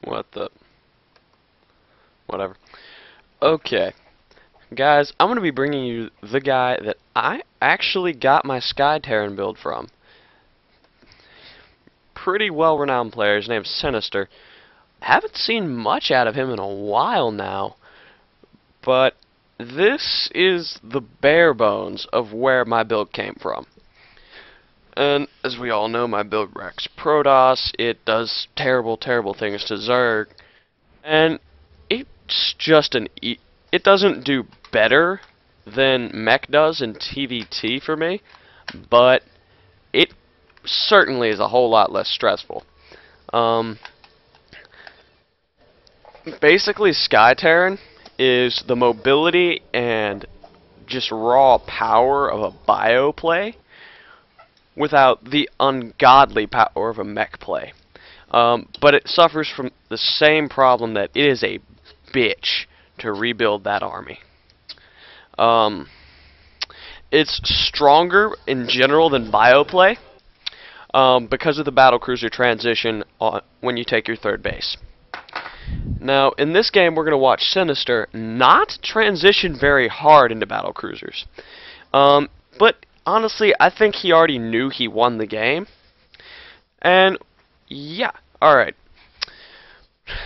What the... Whatever. Okay. Guys, I'm going to be bringing you the guy that I actually got my skyterran build from. Pretty well-renowned player. His name's Synyster. Haven't seen much out of him in a while now. But this is the bare bones of where my build came from. And as we all know, my build wrecks Protoss. It does terrible, terrible things to Zerg. And it's just it doesn't do better than Mech does in TVT for me, but it certainly is a whole lot less stressful. Basically, skyterran is the mobility and just raw power of a bio play without the ungodly power of a mech play. But it suffers from the same problem that it is a bitch to rebuild that army. It's stronger in general than bioplay because of the battlecruiser transition when you take your third base. Now, in this game, we're going to watch Synyster not transition very hard into battlecruisers. But honestly, I think he already knew he won the game. And yeah, alright.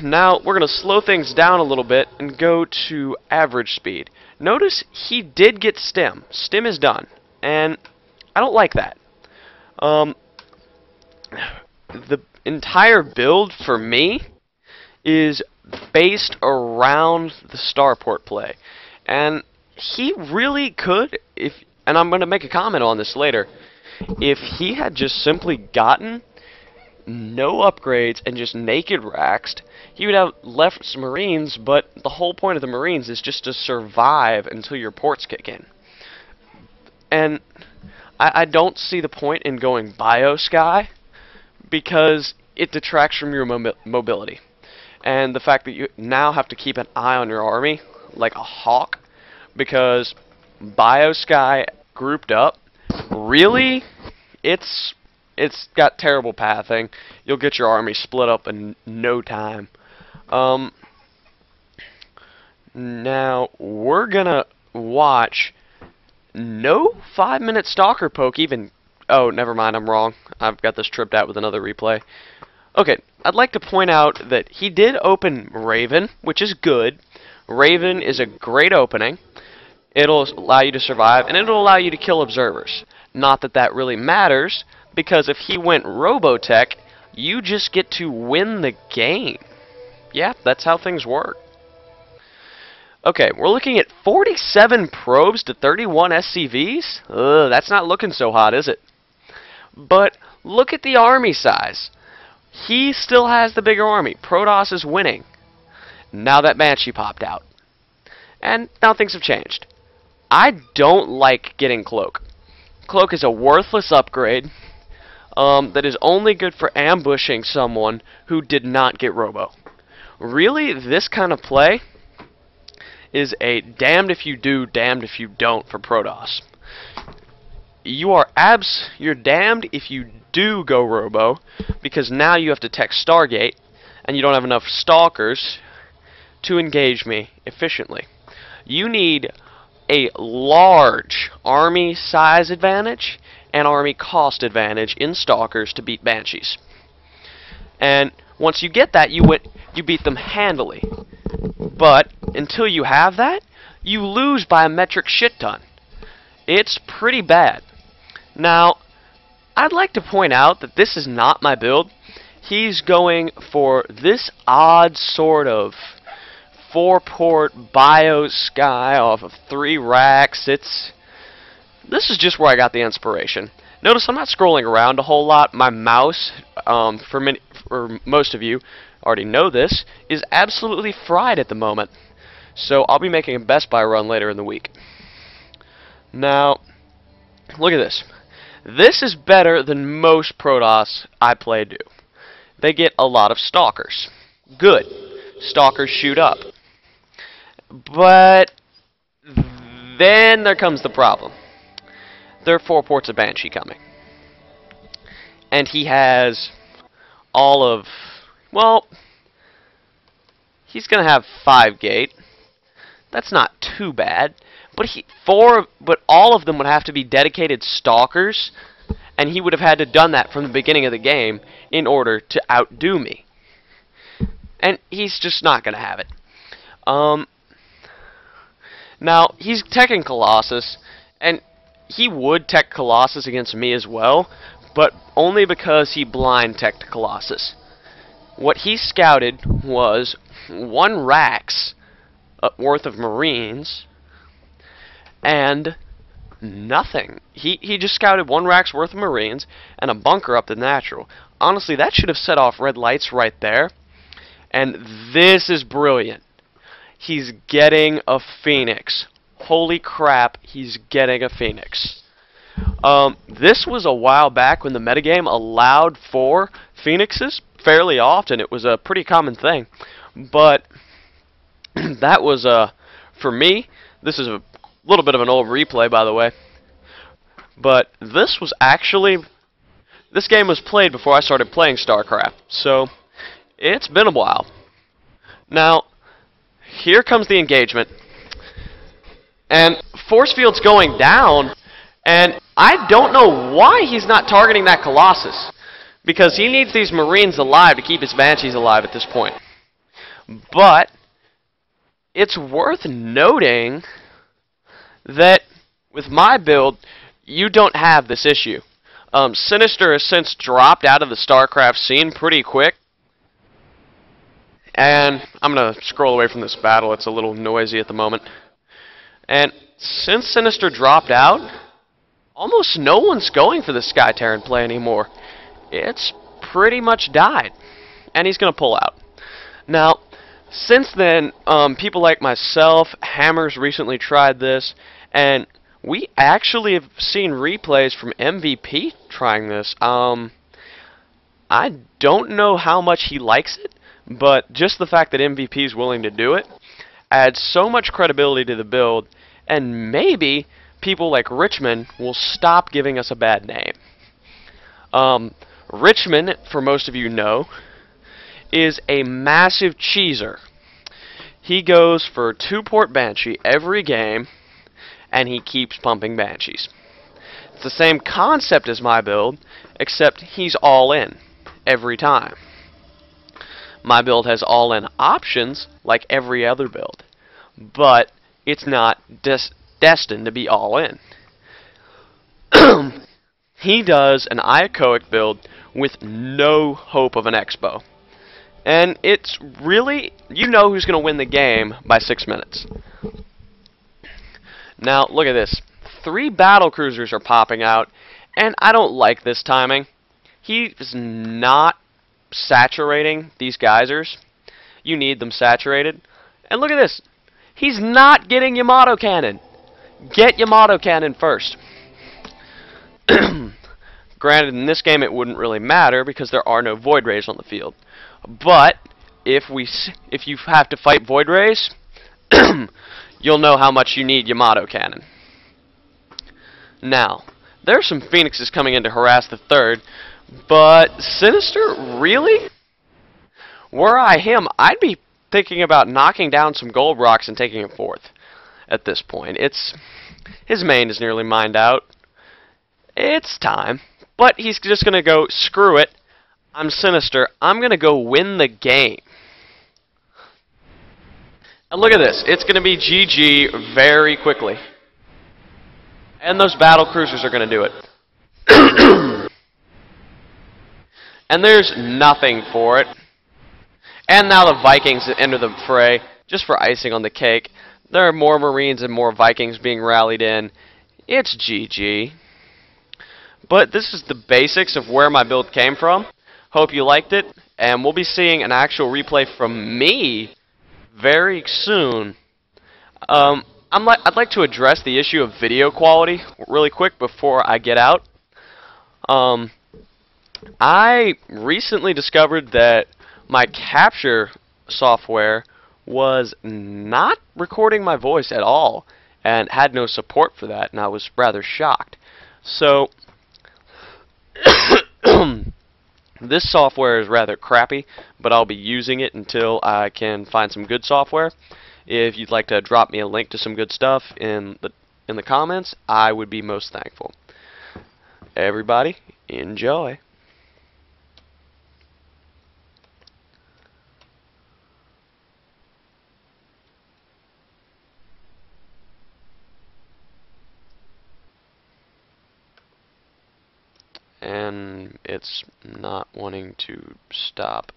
Now, we're going to slow things down a little bit and go to average speed. Notice he did get stim. Stim is done. And I don't like that. The entire build, for me, is based around the starport play. And he really could, and I'm going to make a comment on this later, if he had just simply gotten no upgrades and just naked raxed, he would have left some Marines, but the whole point of the Marines is just to survive until your ports kick in. And I don't see the point in going Bio-Sky, because it detracts from your mobility. And the fact that you now have to keep an eye on your army, like a hawk, because Bio-Sky grouped up, really, it's got terrible pathing. You'll get your army split up in no time. Now, we're gonna watch no 5-minute stalker poke even... Oh, never mind, I'm wrong. I've got this tripped out with another replay. Okay, I'd like to point out that he did open Raven, which is good. Raven is a great opening. It'll allow you to survive, and it'll allow you to kill observers. Not that that really matters, because if he went Robotech, you just get to win the game. Yeah, that's how things work. Okay, we're looking at 47 probes to 31 SCVs? That's not looking so hot, is it? But look at the army size. He still has the bigger army. Protoss is winning. Now that Banshee popped out. And now things have changed. I don't like getting Cloak. Cloak is a worthless upgrade that is only good for ambushing someone who did not get Robo. Really, this kind of play is a damned if you do, damned if you don't for Protoss. You're damned if you do go Robo, because now you have to tech Stargate, and you don't have enough Stalkers to engage me efficiently. You need a large army size advantage and army cost advantage in Stalkers to beat Banshees. And once you get that, you beat them handily. But until you have that, you lose by a metric shit ton. It's pretty bad. Now, I'd like to point out that this is not my build. He's going for this odd sort of 4-port Bio-Sky off of 3 racks. This is just where I got the inspiration. Notice I'm not scrolling around a whole lot. My mouse, for most of you already know this, is absolutely fried at the moment. So I'll be making a Best Buy run later in the week. Now, look at this. This is better than most Protoss I play do. They get a lot of Stalkers. Good. Stalkers shoot up. But then there comes the problem. There are 4 ports of Banshee coming. And he has all of... Well, he's going to have 5 gate. That's not too bad. But all of them would have to be dedicated stalkers, and he would have had to done that from the beginning of the game in order to outdo me. And he's just not going to have it. Now, he's teching Colossus, and he would tech Colossus against me as well, but only because he blind teched Colossus. What he scouted was 1 Rax worth of Marines, and nothing. He just scouted 1 Rax worth of Marines and a bunker up the natural. Honestly, that should have set off red lights right there. And this is brilliant. He's getting a Phoenix. Holy crap, he's getting a Phoenix. This was a while back when the metagame allowed for Phoenixes fairly often. It was a pretty common thing. But that was, for me, this is a little bit of an old replay, by the way. But this was actually, this game was played before I started playing StarCraft. So, it's been a while. Now, here comes the engagement. And force field's going down, and I don't know why he's not targeting that Colossus. Because he needs these Marines alive to keep his Banshees alive at this point. But it's worth noting that with my build, you don't have this issue. Synyster has since dropped out of the StarCraft scene pretty quick. And I'm going to scroll away from this battle. It's a little noisy at the moment. And since Synyster dropped out, almost no one's going for the skyterran play anymore. It's pretty much died. And he's going to pull out. Now, since then, people like myself, Hammers recently tried this, and we actually have seen replays from MVP trying this. I don't know how much he likes it, but just the fact that MVP is willing to do it adds so much credibility to the build, and maybe people like Richmond will stop giving us a bad name. Richmond, for most of you know, is a massive cheeser. He goes for 2-port Banshee every game, and he keeps pumping Banshees. It's the same concept as my build, except he's all in every time. My build has all-in options like every other build, but it's not destined to be all-in. He does an Iacoic build with no hope of an Expo. And it's really, you know who's going to win the game by 6 minutes. Now, look at this. 3 battle cruisers are popping out, and I don't like this timing. He's not saturating these geysers. You need them saturated. And look at this. He's not getting Yamato Cannon. Get Yamato Cannon first. Granted, in this game it wouldn't really matter because there are no Void Rays on the field. But if you have to fight Void Rays, you'll know how much you need Yamato Cannon. Now, there are some Phoenixes coming in to harass the 3rd, but Synyster, really? Were I him, I'd be thinking about knocking down some gold rocks and taking a 4th at this point. His main is nearly mined out. It's time. But he's just going to go, screw it. I'm Synyster. I'm going to go win the game. And look at this. It's going to be GG very quickly. And those battle cruisers are going to do it. And there's nothing for it. And now the Vikings enter the fray, just for icing on the cake. There are more Marines and more Vikings being rallied in. It's GG. But this is the basics of where my build came from. Hope you liked it, and we'll be seeing an actual replay from me very soon. I'd like to address the issue of video quality really quick before I get out. I recently discovered that my capture software was not recording my voice at all and had no support for that, and I was rather shocked. So This software is rather crappy, but I'll be using it until I can find some good software. If you'd like to drop me a link to some good stuff in the comments, I would be most thankful. Everybody, enjoy. And it's not wanting to stop.